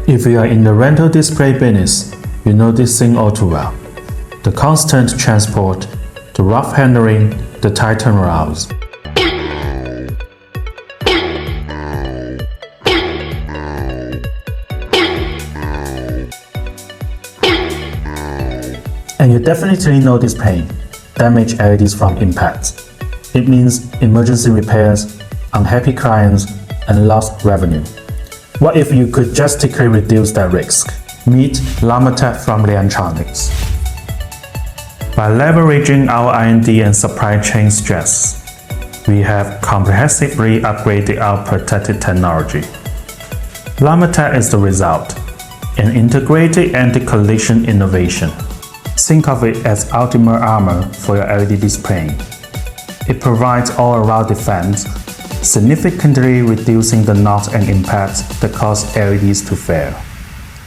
If you are in the rental display business, you know this thing all too well. The constant transport, the rough handling, the tight turnarounds. And you definitely know this pain, damaged LEDs from impact. It means emergency repairs, unhappy clients, and lost revenue. What if you could drastically reduce that risk? Meet Lamatech from Liantronics. By leveraging our R&D and supply chain strengths, we have comprehensively upgraded our protected technology. Lamatech is the result, an integrated anti-collision innovation. Think of it as ultimate armor for your LED display. It provides all-around defense, significantly reducing the knot and impacts that cause LEDs to fail.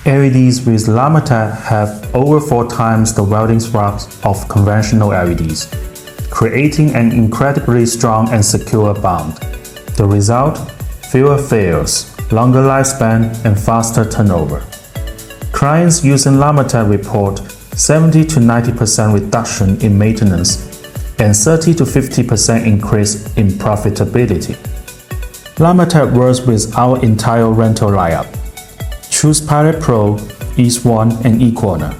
LEDs with Lamatech have over 4 times the welding thrust of conventional LEDs, creating an incredibly strong and secure bond. The result? Fewer fails, longer lifespan, and faster turnover. Clients using Lamatech report 70 to 90% reduction in maintenance and 30 to 50% increase in profitability. Lamatech works with our entire rental lineup. Choose Pilot Pro, E-Swan, and E-Corner,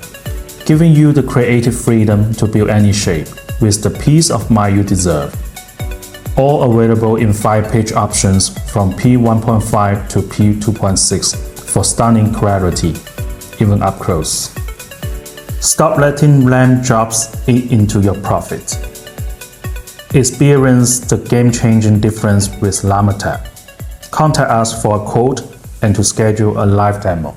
giving you the creative freedom to build any shape with the peace of mind you deserve. All available in 5-page options from P1.5 to P2.6 for stunning clarity, even up close. Stop letting lamp jobs eat into your profit. Experience the game-changing difference with Lamatech. Contact us for a quote and to schedule a live demo.